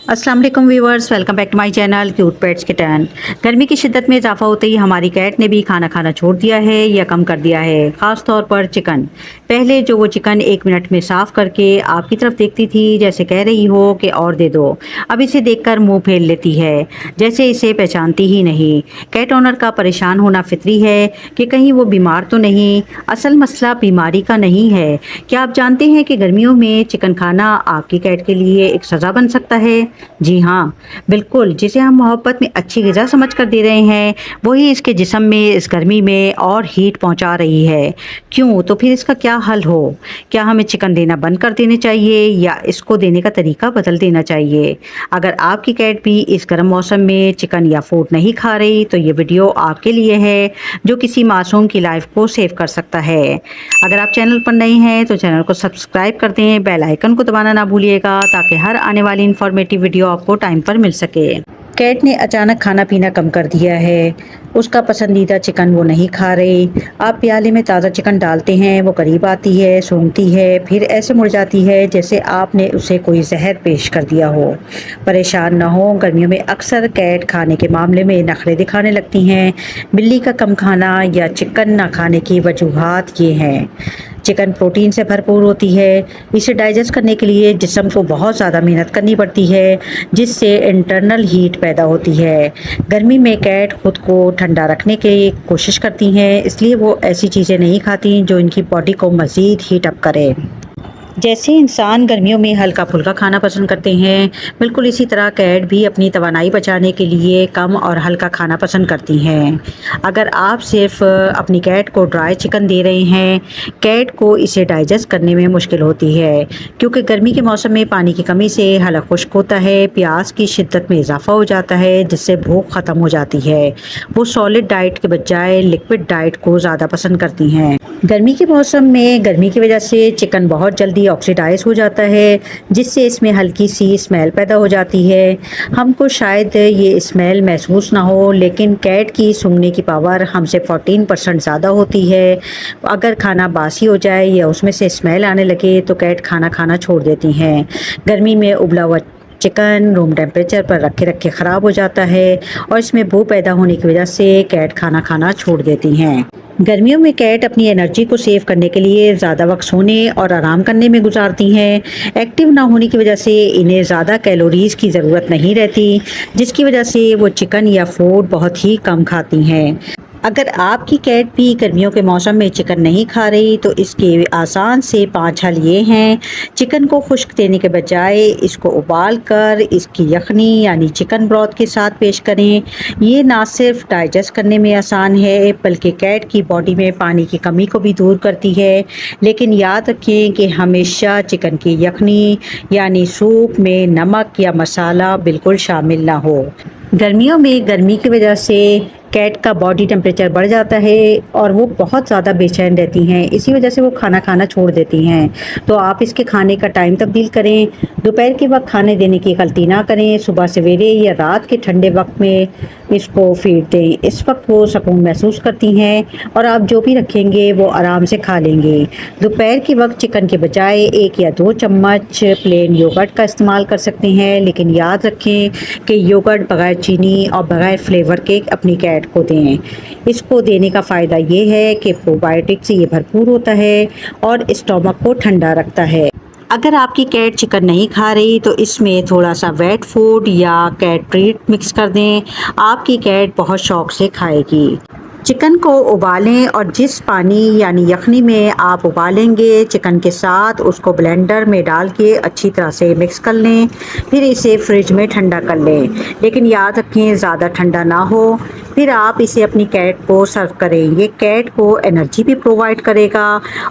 अस्सलाम वालेकुम viewers, welcome back to my channel cute pets kitten. गर्मी की शिद्दत में इजाफा होते ही हमारी कैट ने भी खाना खाना छोड़ दिया है या कम कर दिया है, ख़ास तौर पर चिकन। पहले जो वो चिकन 1 मिनट में साफ़ करके आपकी तरफ देखती थी जैसे कह रही हो कि और दे दो, अब इसे देखकर मुंह फेर लेती है जैसे इसे पहचानती ही नहीं। कैट ओनर का परेशान होना फितरी है कि कहीं वो बीमार तो नहीं। असल मसला बीमारी का नहीं है। क्या आप जानते हैं कि गर्मियों में चिकन खाना आपकी कैट के लिए एक सज़ा बन सकता है? जी हाँ, बिल्कुल। जिसे हम मोहब्बत में अच्छी ग़िज़ा समझ कर दे रहे हैं, वही इसके जिस्म में इस गर्मी में और हीट पहुंचा रही है। क्यों? तो फिर इसका क्या हल हो? क्या हमें चिकन देना बंद कर देने चाहिए या इसको देने का तरीका बदल देना चाहिए? अगर आपकी कैट भी इस गर्म मौसम में चिकन या फूड नहीं खा रही तो ये वीडियो आपके लिए है, जो किसी मासूम की लाइफ को सेव कर सकता है। अगर आप चैनल पर नए हैं तो चैनल को सब्सक्राइब कर दें, बेल आइकन को दबाना ना भूलिएगा ताकि हर आने वाली इन्फॉर्मेटिव वीडियो आपको टाइम पर मिल सके। कैट ने अचानक खाना पीना कम कर दिया है। उसका पसंदीदा चिकन वो नहीं खा रही। आप प्याले में ताज़ा चिकन डालते हैं, वो करीब आती है, सूंघती है, फिर ऐसे मुड़ जाती है जैसे आपने उसे कोई जहर पेश कर दिया हो। परेशान ना हो, गर्मियों में अक्सर कैट खाने के मामले में नखरे दिखाने लगती हैं। बिल्ली का कम खाना या चिकन ना खाने की वजूहात ये हैं। चिकन प्रोटीन से भरपूर होती है। इसे डाइजेस्ट करने के लिए जिस्म को बहुत ज़्यादा मेहनत करनी पड़ती है, जिससे इंटरनल हीट पैदा होती है। गर्मी में कैट खुद को ठंडा रखने की कोशिश करती हैं, इसलिए वो ऐसी चीज़ें नहीं खाती जो इनकी बॉडी को मज़ीद हीट अप करे। जैसे इंसान गर्मियों में हल्का फुल्का खाना पसंद करते हैं, बिल्कुल इसी तरह कैट भी अपनी तवानाई बचाने के लिए कम और हल्का खाना पसंद करती हैं। अगर आप सिर्फ अपनी कैट को ड्राई चिकन दे रहे हैं, कैट को इसे डाइजेस्ट करने में मुश्किल होती है, क्योंकि गर्मी के मौसम में पानी की कमी से हलक खुश्क होता है, प्यास की शिद्दत में इजाफा हो जाता है, जिससे भूख ख़त्म हो जाती है। वो सॉलिड डाइट के बजाय लिक्विड डाइट को ज़्यादा पसंद करती हैं। गर्मी के मौसम में गर्मी की वजह से चिकन बहुत जल्दी ऑक्सीडाइज हो जाता है, जिससे इसमें हल्की सी स्मेल पैदा हो जाती है। हमको शायद ये स्मेल महसूस ना हो, लेकिन कैट की सूंघने की पावर हमसे 14% ज़्यादा होती है। अगर खाना बासी हो जाए या उसमें से स्मेल आने लगे तो कैट खाना खाना छोड़ देती हैं। गर्मी में उबला हुआ चिकन रूम टेम्परेचर पर रखे रखे ख़राब हो जाता है और इसमें बू पैदा होने की वजह से कैट खाना खाना छोड़ देती हैं। गर्मियों में कैट अपनी एनर्जी को सेव करने के लिए ज़्यादा वक्त सोने और आराम करने में गुजारती हैं। एक्टिव ना होने की वजह से इन्हें ज़्यादा कैलोरीज़ की ज़रूरत नहीं रहती, जिसकी वजह से वो चिकन या फूड बहुत ही कम खाती हैं। अगर आपकी कैट भी गर्मियों के मौसम में चिकन नहीं खा रही तो इसके आसान से 5 हल ये हैं। चिकन को खुश्क देने के बजाय इसको उबाल कर इसकी यखनी यानी चिकन ब्रॉथ के साथ पेश करें। ये ना सिर्फ डाइजेस्ट करने में आसान है, बल्कि कैट की बॉडी में पानी की कमी को भी दूर करती है। लेकिन याद रखें कि हमेशा चिकन की यखनी यानी सूप में नमक या मसाला बिल्कुल शामिल ना हो। गर्मियों में गर्मी की वजह से कैट का बॉडी टेम्परेचर बढ़ जाता है और वो बहुत ज़्यादा बेचैन रहती हैं, इसी वजह से वो खाना खाना छोड़ देती हैं। तो आप इसके खाने का टाइम तब्दील करें। दोपहर के वक्त खाने देने की गलती ना करें, सुबह सवेरे या रात के ठंडे वक्त में इसको फीड दें। इस वक्त वो सुकून महसूस करती हैं और आप जो भी रखेंगे वो आराम से खा लेंगे। दोपहर के वक्त चिकन के बजाय 1 या 2 चम्मच प्लेन योगर्ट का इस्तेमाल कर सकते हैं, लेकिन याद रखें कि योगर्ट बगैर चीनी और बगैर फ्लेवर के अपनी कैट को दें। इसको देने का फ़ायदा ये है कि प्रोबायोटिक से ये भरपूर होता है और स्टोमक को ठंडा रखता है। अगर आपकी कैट चिकन नहीं खा रही तो इसमें थोड़ा सा वेट फूड या कैट ट्रीट मिक्स कर दें। आपकी कैट बहुत शौक से खाएगी। चिकन को उबालें और जिस पानी यानी यखनी में आप उबालेंगे चिकन के साथ, उसको ब्लेंडर में डाल के अच्छी तरह से मिक्स कर लें। फिर इसे फ्रिज में ठंडा कर लें, लेकिन याद रखें ज़्यादा ठंडा ना हो। फिर आप इसे अपनी कैट को सर्व करें। ये कैट को एनर्जी भी प्रोवाइड करेगा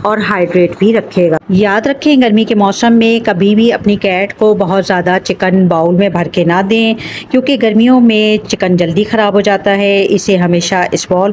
और हाइड्रेट भी रखेगा। याद रखें, गर्मी के मौसम में कभी भी अपनी कैट को बहुत ज़्यादा चिकन बाउल में भर के ना दें, क्योंकि गर्मियों में चिकन जल्दी ख़राब हो जाता है। इसे हमेशा स्मॉल